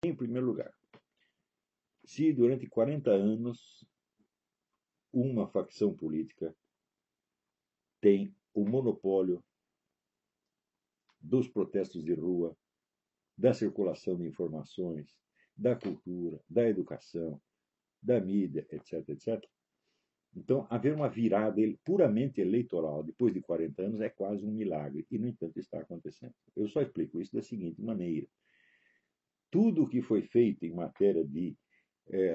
Em primeiro lugar, se durante 40 anos uma facção política tem o monopólio dos protestos de rua, da circulação de informações, da cultura, da educação, da mídia, etc., etc. Então, haver uma virada puramente eleitoral depois de 40 anos é quase um milagre, e, no entanto, está acontecendo. Eu só explico isso da seguinte maneira. Tudo o que foi feito em matéria de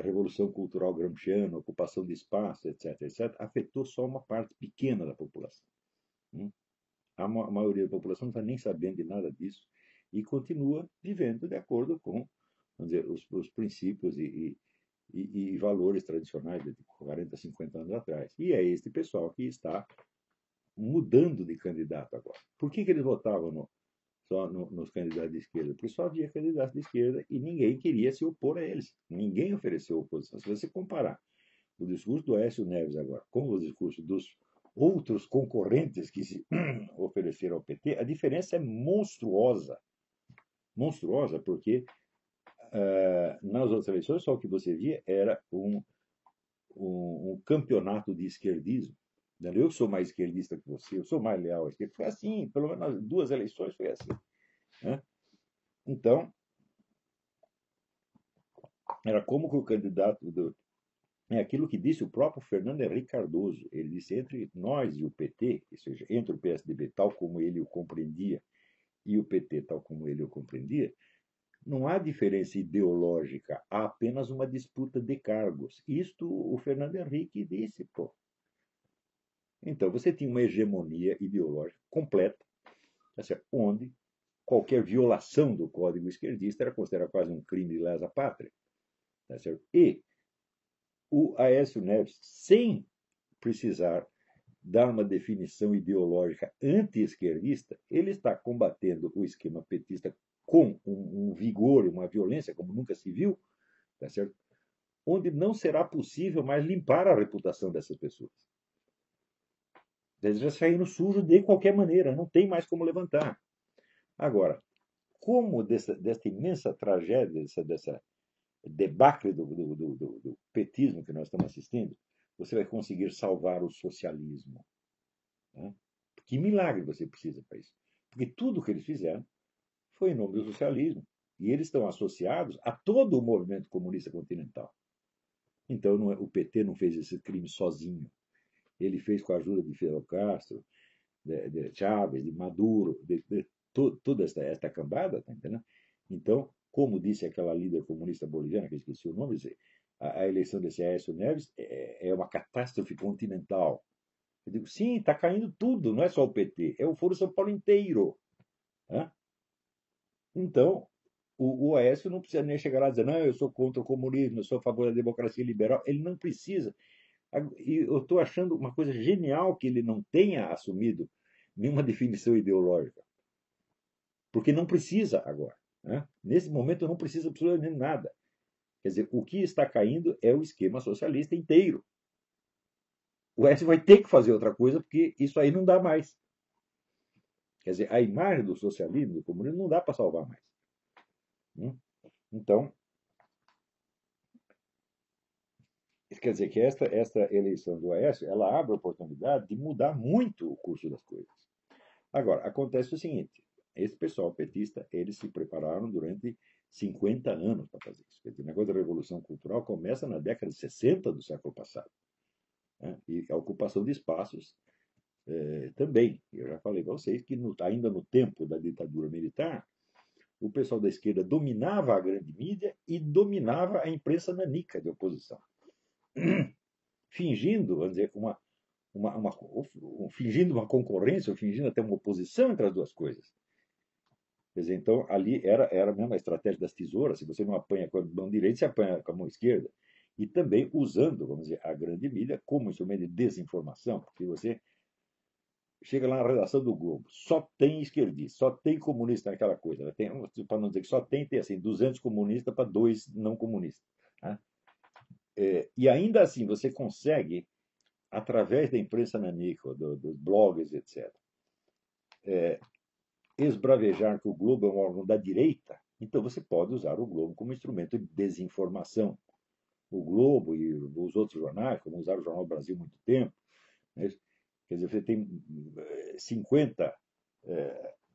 revolução cultural gramsciana, ocupação de espaço, etc., etc., afetou só uma parte pequena da população. A maioria da população não está nem sabendo de nada disso e continua vivendo de acordo com, vamos dizer, os princípios e valores tradicionais de 40, 50 anos atrás. E é este pessoal que está mudando de candidato agora. Por que eles votavam só nos candidatos de esquerda? Porque só havia candidatos de esquerda e ninguém queria se opor a eles. Ninguém ofereceu oposição. Se você comparar o discurso do Aécio Neves agora com os discursos dos outros concorrentes que se ofereceram ao PT, a diferença é monstruosa. Monstruosa, porque nas outras eleições só o que você via era um campeonato de esquerdismo. Eu sou mais esquerdista que você, eu sou mais leal à esquerda. Foi assim, pelo menos nas duas eleições foi assim. Né? Então, era como que o candidato é aquilo que disse o próprio Fernando Henrique Cardoso. Ele disse: entre nós e o PT, ou seja, entre o PSDB tal como ele o compreendia e o PT tal como ele o compreendia, não há diferença ideológica, há apenas uma disputa de cargos. Isto o Fernando Henrique disse, pô. Então você tinha uma hegemonia ideológica completa, onde qualquer violação do código esquerdista era considerada quase um crime de lesa pátria. E o Aécio Neves, sem precisar dar uma definição ideológica anti-esquerdista, ele está combatendo o esquema petista com um vigor e uma violência como nunca se viu, tá certo? Onde não será possível mais limpar a reputação dessas pessoas. Eles já saíram sujo de qualquer maneira, não tem mais como levantar. Agora, como desta imensa tragédia, dessa debacle do petismo que nós estamos assistindo, você vai conseguir salvar o socialismo? Né? Que milagre você precisa para isso? Porque tudo o que eles fizeram foi em nome do socialismo. E eles estão associados a todo o movimento comunista continental. Então, o PT não fez esse crime sozinho. Ele fez com a ajuda de Fidel Castro, de Chávez, de Maduro, de toda esta cambada, tá entendendo? Então, como disse aquela líder comunista boliviana, que eu esqueci o nome, a eleição desse Aécio Neves é uma catástrofe continental. Eu digo, sim, está caindo tudo, não é só o PT, é o Foro São Paulo inteiro. Né? Então, o Aécio não precisa nem chegar lá e dizer, não, eu sou contra o comunismo, eu sou a favor da democracia liberal. Ele não precisa. E eu estou achando uma coisa genial que ele não tenha assumido nenhuma definição ideológica. Porque não precisa agora. Né? Nesse momento não precisa absolutamente nada. Quer dizer, o que está caindo é o esquema socialista inteiro. O Aécio vai ter que fazer outra coisa, porque isso aí não dá mais. Quer dizer, a imagem do socialismo, do comunismo, não dá para salvar mais. Então, quer dizer que esta eleição do Aécio, ela abre a oportunidade de mudar muito o curso das coisas. Agora, acontece o seguinte, esse pessoal petista, eles se prepararam durante 50 anos para fazer isso. Quer dizer, o negócio da revolução cultural começa na década de 60 do século passado. Né? E a ocupação de espaços também. Eu já falei para vocês que ainda no tempo da ditadura militar, o pessoal da esquerda dominava a grande mídia e dominava a imprensa nanica de oposição. Fingindo, vamos dizer, fingindo uma concorrência, ou fingindo até uma oposição entre as duas coisas. Quer dizer, então, ali era mesmo a estratégia das tesouras. Se você não apanha com a mão direita, você apanha com a mão esquerda. E também usando, vamos dizer, a grande mídia como instrumento de desinformação. Porque você chega lá na redação do Globo, só tem esquerdista, só tem comunista naquela coisa. Para não dizer que só tem assim, 200 comunistas para 2 não comunistas. Né? E ainda assim, você consegue, através da imprensa nanica, dos blogs, etc., esbravejar que o Globo é um órgão da direita, Então você pode usar o Globo como instrumento de desinformação. O Globo e os outros jornais, como usaram o Jornal do Brasil há muito tempo, né? Quer dizer, você tem 50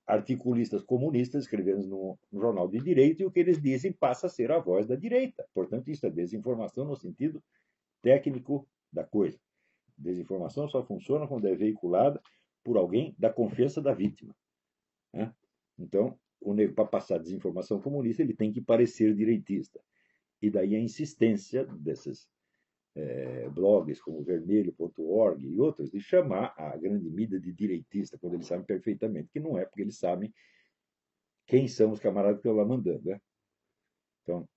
articulistas comunistas escrevendo no jornal de direita e o que eles dizem passa a ser a voz da direita. Portanto, isso é desinformação no sentido técnico da coisa. Desinformação só funciona quando é veiculada por alguém da confiança da vítima, né? Então, para passar desinformação comunista, ele tem que parecer direitista. E daí a insistência desses blogs como vermelho.org e outros de chamar a grande mídia de direitista, quando eles sabem perfeitamente que não é, porque eles sabem quem são os camaradas que estão lá mandando, né? Então,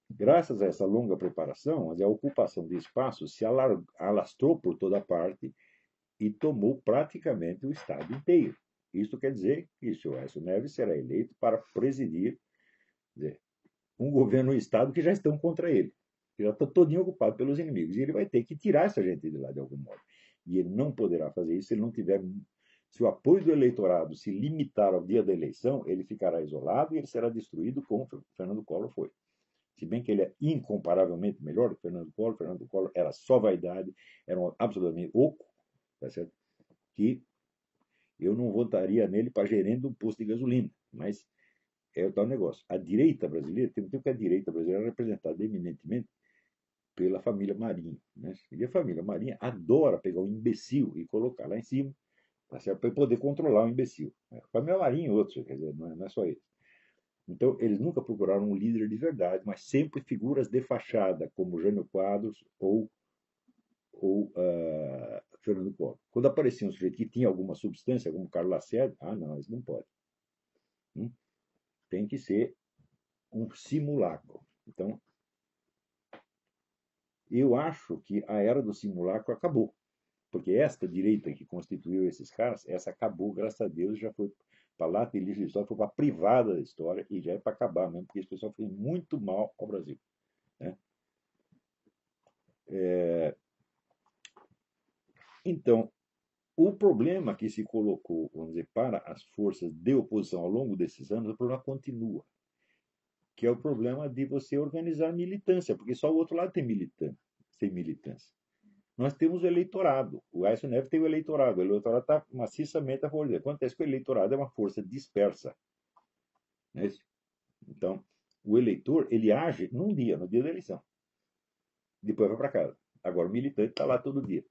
graças a essa longa preparação, a ocupação de espaço se alastrou por toda parte e tomou praticamente o Estado inteiro. Isso quer dizer que o senhor Aécio Neves será eleito para presidir, dizer, um governo e um Estado que já estão contra ele, que já está todinho ocupado pelos inimigos. E ele vai ter que tirar essa gente de lá de algum modo. E ele não poderá fazer isso se ele não tiver. Se o apoio do eleitorado se limitar ao dia da eleição, ele ficará isolado e ele será destruído como Fernando Collor foi. Se bem que ele é incomparavelmente melhor do que Fernando Collor era só vaidade, era um absolutamente oco, tá certo? Que eu não votaria nele para gerente um posto de gasolina, mas é o tal negócio. A direita brasileira, tem um tempo que a direita brasileira é representada eminentemente pela família Marinho, né? E a família Marinho adora pegar um imbecil e colocar lá em cima, tá certo? Para poder controlar o imbecil. A família Marinho e outros, quer dizer, não é só eles. Então, eles nunca procuraram um líder de verdade, mas sempre figuras de fachada, como Jânio Quadros ou Fernando Collor. Quando aparecia um sujeito que tinha alguma substância, como Carlos Lacerda, não, isso não pode. Tem que ser um simulacro. Então, eu acho que a era do simulacro acabou. Porque esta direita que constituiu esses caras, essa acabou, graças a Deus, já foi para lá de lixo de história, foi para a privada da história e já é para acabar mesmo, porque esse pessoal fez muito mal ao Brasil, né? Então, o problema que se colocou, vamos dizer, para as forças de oposição ao longo desses anos, o problema continua, que é o problema de você organizar militância, porque só o outro lado tem militância. Nós temos o eleitorado. O Aécio Neves tem o eleitorado. O eleitorado está maciçamente a favor dele. Acontece que o eleitorado é uma força dispersa. Não é isso? Então, o eleitor, ele age num dia, no dia da eleição. Depois vai para casa. Agora, o militante está lá todo dia.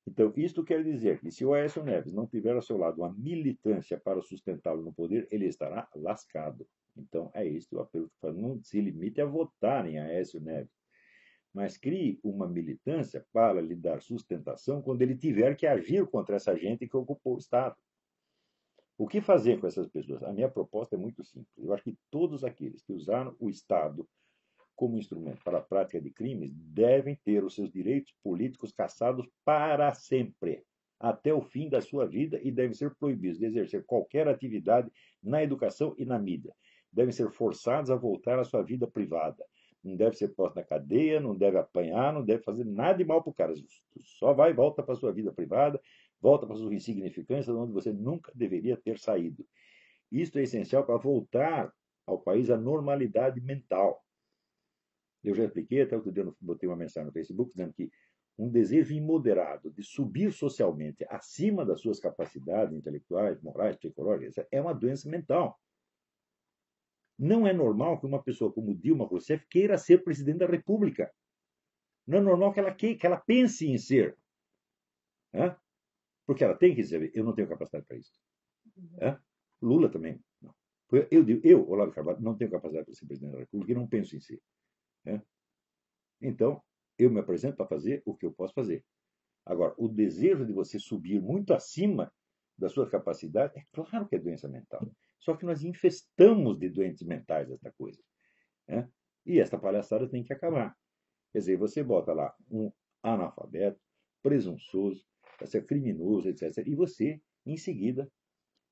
Então, isto quer dizer que se o Aécio Neves não tiver ao seu lado uma militância para sustentá-lo no poder, ele estará lascado. Então, é isso o apelo que faz. Não se limite a votar em Aécio Neves, mas crie uma militância para lhe dar sustentação quando ele tiver que agir contra essa gente que ocupou o Estado. O que fazer com essas pessoas? A minha proposta é muito simples. Eu acho que todos aqueles que usaram o Estado como instrumento para a prática de crimes devem ter os seus direitos políticos cassados para sempre, até o fim da sua vida, e devem ser proibidos de exercer qualquer atividade na educação e na mídia. Devem ser forçados a voltar à sua vida privada. Não deve ser posto na cadeia, não deve apanhar, não deve fazer nada de mal para o cara. Só vai e volta para a sua vida privada, volta para a sua insignificância, onde você nunca deveria ter saído. Isto é essencial para voltar ao país à normalidade mental. Eu já expliquei, até outro dia eu botei uma mensagem no Facebook dizendo que um desejo imoderado de subir socialmente acima das suas capacidades intelectuais, morais, psicológicas, é uma doença mental. Não é normal que uma pessoa como Dilma Rousseff queira ser presidente da República. Não é normal que ela pense em ser. Né? Porque ela tem que dizer, eu não tenho capacidade para isso. Né? Lula também. Não. Eu, Olavo Carvalho, não tenho capacidade para ser presidente da República e não penso em ser. Né? Então, eu me apresento para fazer o que eu posso fazer. Agora, o desejo de você subir muito acima das suas capacidades, é claro que é doença mental. Só que nós infestamos de doentes mentais esta coisa. Né? E esta palhaçada tem que acabar. Quer dizer, você bota lá um analfabeto, presunçoso, criminoso, etc. E você, em seguida,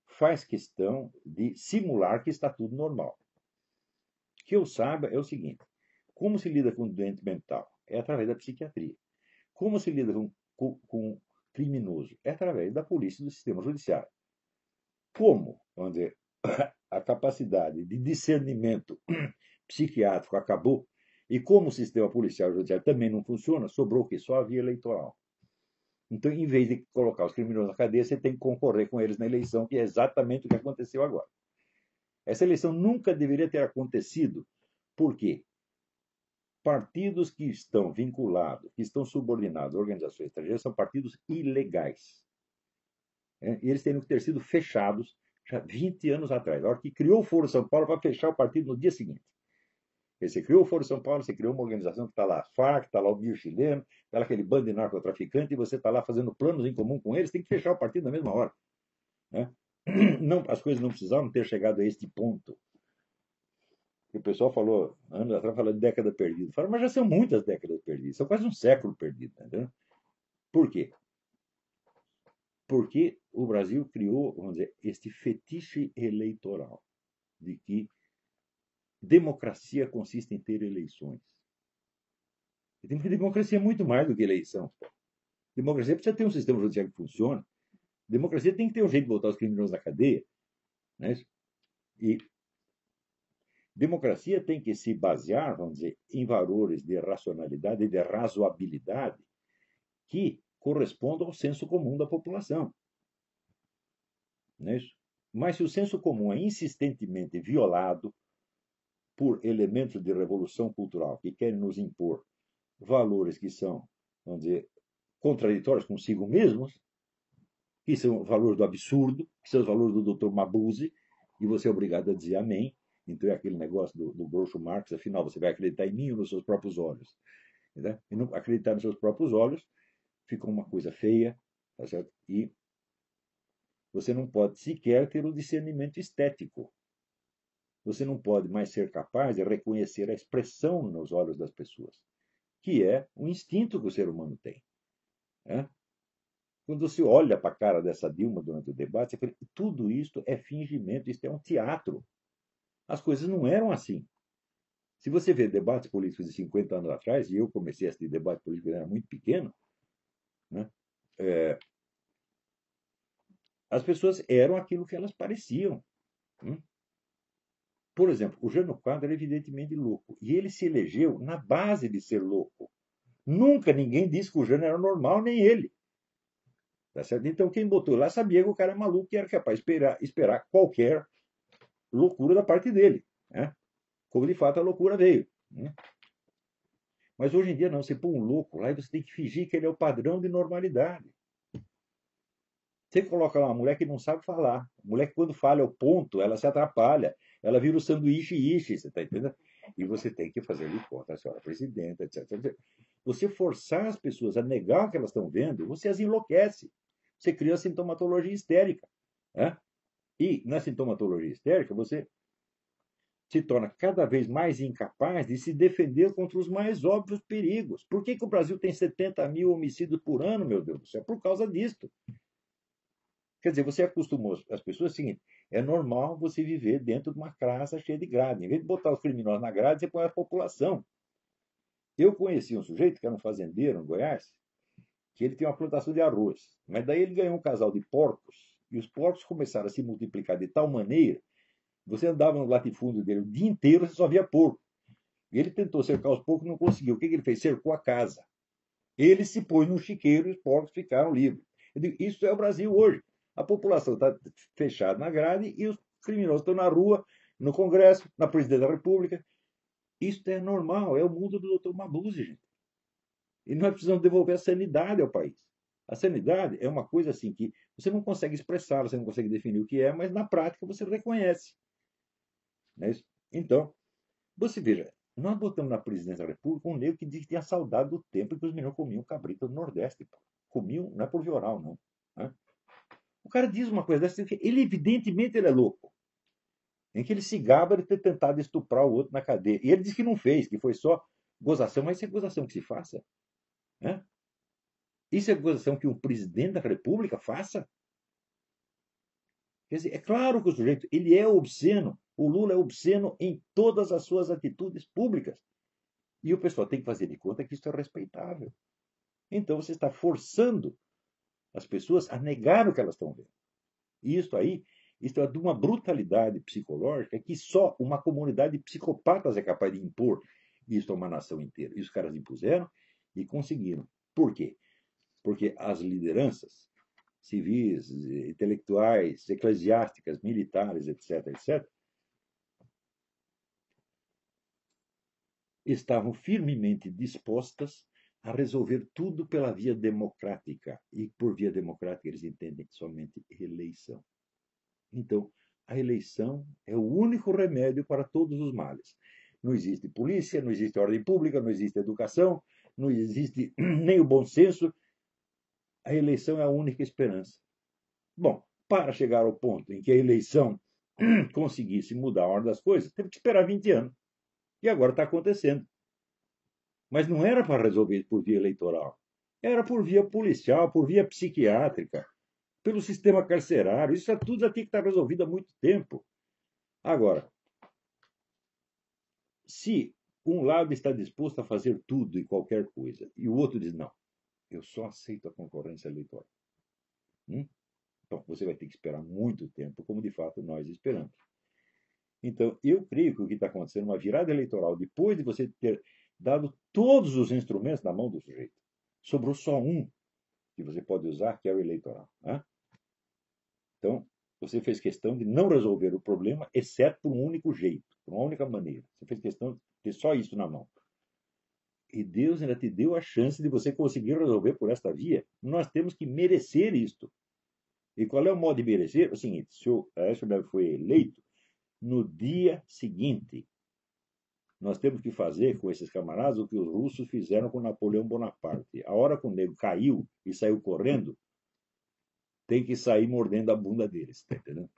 faz questão de simular que está tudo normal. O que eu saiba é o seguinte: como se lida com doente mental? É através da psiquiatria. Como se lida com criminoso? É através da polícia e do sistema judiciário. como, vamos dizer, a capacidade de discernimento psiquiátrico acabou e como o sistema policial e judiciário também não funciona, sobrou o quê? Só a via eleitoral. Então, em vez de colocar os criminosos na cadeia, você tem que concorrer com eles na eleição, que é exatamente o que aconteceu agora. Essa eleição nunca deveria ter acontecido. Por quê? Partidos que estão vinculados, que estão subordinados a organizações estrangeiras, são partidos ilegais. E eles teriam que ter sido fechados já 20 anos atrás. A hora que criou o Foro São Paulo para fechar o partido no dia seguinte. Você criou o Foro São Paulo, você criou uma organização que está lá, a FARC, está lá o Bio Chileno, está lá aquele bando de narcotraficante, e você está lá fazendo planos em comum com eles, tem que fechar o partido na mesma hora. Né? Não, as coisas não precisavam ter chegado a este ponto. O pessoal falou, anos atrás, falou de década perdida. Falaram, mas já são muitas décadas perdidas, são quase um século perdido. Entendeu? Por quê? Porque o Brasil criou, vamos dizer, este fetiche eleitoral de que democracia consiste em ter eleições. Democracia é muito mais do que eleição. Democracia precisa ter um sistema judiciário que funcione. Democracia tem que ter um jeito de botar os criminosos na cadeia. Né? E democracia tem que se basear, vamos dizer, em valores de racionalidade e de razoabilidade que correspondam ao senso comum da população. Não é isso? Mas se o senso comum é insistentemente violado por elementos de revolução cultural que querem nos impor valores que são, vamos dizer, contraditórios consigo mesmos, que são valores do absurdo, que são os valores do Dr. Mabuse, e você é obrigado a dizer amém. Então é aquele negócio do Groucho Marx, afinal, você vai acreditar em mim ou nos seus próprios olhos? Né? E não acreditar nos seus próprios olhos fica uma coisa feia, tá certo? E você não pode sequer ter o discernimento estético. Você não pode mais ser capaz de reconhecer a expressão nos olhos das pessoas, que é um instinto que o ser humano tem. Né? Quando você olha para a cara dessa Dilma durante o debate, você fala, tudo isso é fingimento, isso é um teatro. As coisas não eram assim. Se você vê debates políticos de 50 anos atrás, e eu comecei a assistir debate político quando era muito pequeno, né, as pessoas eram aquilo que elas pareciam. Por exemplo, o Jânio Quadro era evidentemente louco. E ele se elegeu na base de ser louco. Nunca ninguém disse que o Jânio era normal, nem ele. Tá certo? Então, quem botou lá sabia que o cara é maluco e era capaz de esperar qualquer loucura da parte dele. Né? Como de fato a loucura veio. Né? Mas hoje em dia não, você põe um louco lá e você tem que fingir que ele é o padrão de normalidade. Você coloca lá uma mulher que não sabe falar. A mulher que quando fala é o ponto, ela se atrapalha. Ela vira o sanduíche ishi, você está entendendo? E você tem que fazer de conta, a senhora presidenta, etc, etc. Você forçar as pessoas a negar o que elas estão vendo, você as enlouquece. Você cria a sintomatologia histérica. Né? E na sintomatologia histérica, você se torna cada vez mais incapaz de se defender contra os mais óbvios perigos. Por que o Brasil tem 70 mil homicídios por ano, meu Deus do céu? Por causa disto. Quer dizer, você acostumou as pessoas, seguinte, é normal você viver dentro de uma praça cheia de grade. Em vez de botar os criminosos na grade, você põe a população. Eu conheci um sujeito que era um fazendeiro em Goiás, que ele tinha uma plantação de arroz. Mas daí ele ganhou um casal de porcos, e os porcos começaram a se multiplicar de tal maneira, você andava no latifúndio dele o dia inteiro, você só via porco. E ele tentou cercar os porcos, não conseguiu. O que ele fez? Cercou a casa. Ele se pôs no chiqueiro e os porcos ficaram livres. Eu digo, isso é o Brasil hoje. A população está fechada na grade e os criminosos estão na rua, no Congresso, na Presidência da República. Isso é normal, é o mundo do Dr. Mabuse, gente. E nós precisamos devolver a sanidade ao país. A sanidade é uma coisa assim que você não consegue expressar, você não consegue definir o que é, mas na prática você reconhece. Não é isso? Então, você veja, nós botamos na Presidência da República um negro que diz que tinha saudade do tempo em que os meninos comiam cabrito do Nordeste. Comiam, não é por via oral, não. Né? O cara diz uma coisa dessa, ele evidentemente ele é louco. Em que ele se gaba de ter tentado estuprar o outro na cadeia. E ele diz que não fez, que foi só gozação, mas isso é gozação que se faça. Né? Isso é gozação que um presidente da República faça? Quer dizer, é claro que o sujeito ele é obsceno. O Lula é obsceno em todas as suas atitudes públicas. E o pessoal tem que fazer de conta que isso é respeitável. Então você está forçando as pessoas a negar o que elas estão vendo. E isso aí Isto é de uma brutalidade psicológica que só uma comunidade de psicopatas é capaz de impor isso a uma nação inteira. E os caras impuseram e conseguiram. Por quê? Porque as lideranças civis, intelectuais, eclesiásticas, militares, etc., etc., estavam firmemente dispostas a resolver tudo pela via democrática. E por via democrática eles entendem somente eleição. Então, a eleição é o único remédio para todos os males. Não existe polícia, não existe ordem pública, não existe educação, não existe nem o bom senso. A eleição é a única esperança. Bom, para chegar ao ponto em que a eleição conseguisse mudar a ordem das coisas, teve que esperar 20 anos. E agora está acontecendo. Mas não era para resolver por via eleitoral. Era por via policial, por via psiquiátrica, pelo sistema carcerário. Isso tudo já tinha que estar resolvido há muito tempo. Agora, se um lado está disposto a fazer tudo e qualquer coisa, e o outro diz, não, eu só aceito a concorrência eleitoral. Então, você vai ter que esperar muito tempo, como de fato nós esperamos. Então, eu creio que o que está acontecendo é uma virada eleitoral, depois de você ter dado todos os instrumentos na mão do sujeito. Sobrou só um que você pode usar, que é o eleitoral. Né? Então, você fez questão de não resolver o problema, exceto por um único jeito, por uma única maneira. Você fez questão de ter só isso na mão. E Deus ainda te deu a chance de você conseguir resolver por esta via. Nós temos que merecer isto. E qual é o modo de merecer? O seguinte, se o Eisenhower foi eleito, no dia seguinte, nós temos que fazer com esses camaradas o que os russos fizeram com Napoleão Bonaparte. A hora que o nego caiu e saiu correndo, tem que sair mordendo a bunda deles, tá entendendo?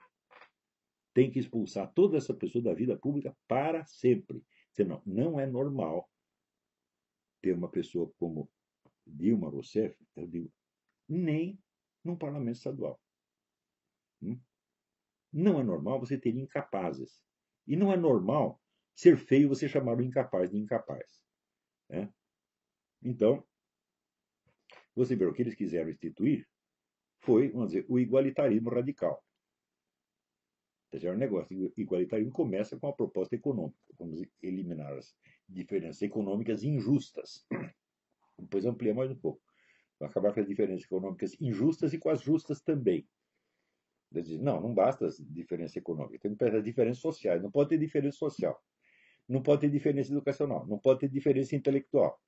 Tem que expulsar toda essa pessoa da vida pública para sempre. Senão, não é normal ter uma pessoa como Dilma Rousseff, eu digo, nem num parlamento estadual. Não é normal você ter incapazes. E não é normal ser feio você chamar o incapaz de incapaz. Né? Então, você vê o que eles quiseram instituir foi, vamos dizer, o igualitarismo radical. O negócio do igualitarismo começa com a proposta econômica. Vamos eliminar as diferenças econômicas injustas. Depois ampliar mais um pouco. Vai acabar com as diferenças econômicas injustas e com as justas também. Não, não basta as diferenças econômicas, tem que ter as diferenças sociais. Não pode ter diferença social. Não pode ter diferença educacional. Não pode ter diferença intelectual.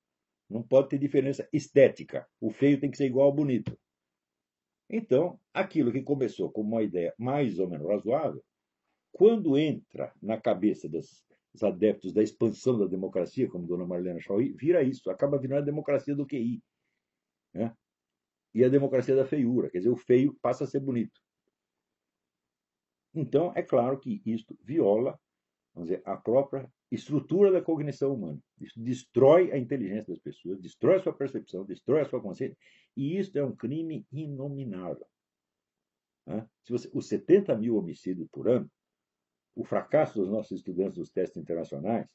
Não pode ter diferença estética. O feio tem que ser igual ao bonito. Então, aquilo que começou como uma ideia mais ou menos razoável, quando entra na cabeça dos adeptos da expansão da democracia, como Dona Marlene Chauí, vira isso, acaba virando a democracia do QI. Né? E a democracia da feiura, quer dizer, o feio passa a ser bonito. Então, é claro que isto viola, vamos dizer, a própria estrutura da cognição humana. Isso destrói a inteligência das pessoas, destrói a sua percepção, destrói a sua consciência, e isso é um crime inominável. Né? Se você, os 70 mil homicídios por ano, o fracasso dos nossos estudantes nos testes internacionais,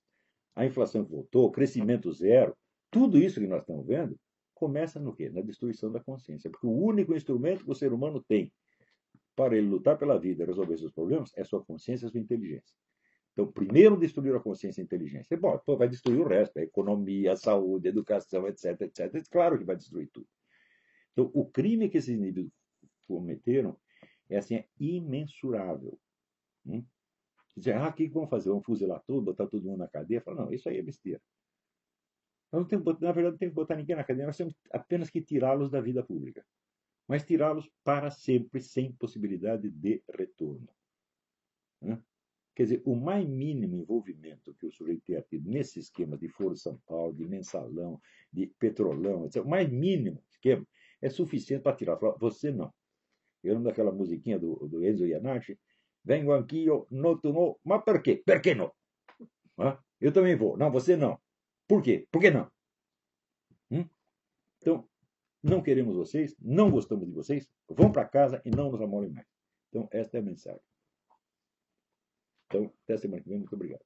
a inflação que voltou, o crescimento zero, tudo isso que nós estamos vendo, começa no quê? Na destruição da consciência. Porque o único instrumento que o ser humano tem para ele lutar pela vida e resolver seus problemas é sua consciência e sua inteligência. Então, primeiro destruir a consciência e a inteligência. Bom, vai destruir o resto, a economia, a saúde, a educação, etc, etc. Claro que vai destruir tudo. Então, o crime que esses indivíduos cometeram é assim, é imensurável. Dizer, o que vão fazer? Vão fuzilar tudo, botar todo mundo na cadeia? Fala, não, isso aí é besteira. Nós não temos, na verdade, não temos que botar ninguém na cadeia, nós temos apenas que tirá-los da vida pública. Mas tirá-los para sempre, sem possibilidade de retorno. Quer dizer, o mais mínimo envolvimento que o sujeito tenha tido nesse esquema de Foro São Paulo, de mensalão, de petrolão, etc., o mais mínimo esquema é suficiente para tirar. Falar, você não. Eu lembro daquela musiquinha do Enzo Iannacci, vengo aqui, no tu no, mas por quê? Por que não? Eu também vou. Não, você não. Por quê? Por que não? Então, não queremos vocês, não gostamos de vocês, vão para casa e não nos amolem mais. Então, esta é a mensagem. Então, até semana que vem. Muito obrigado.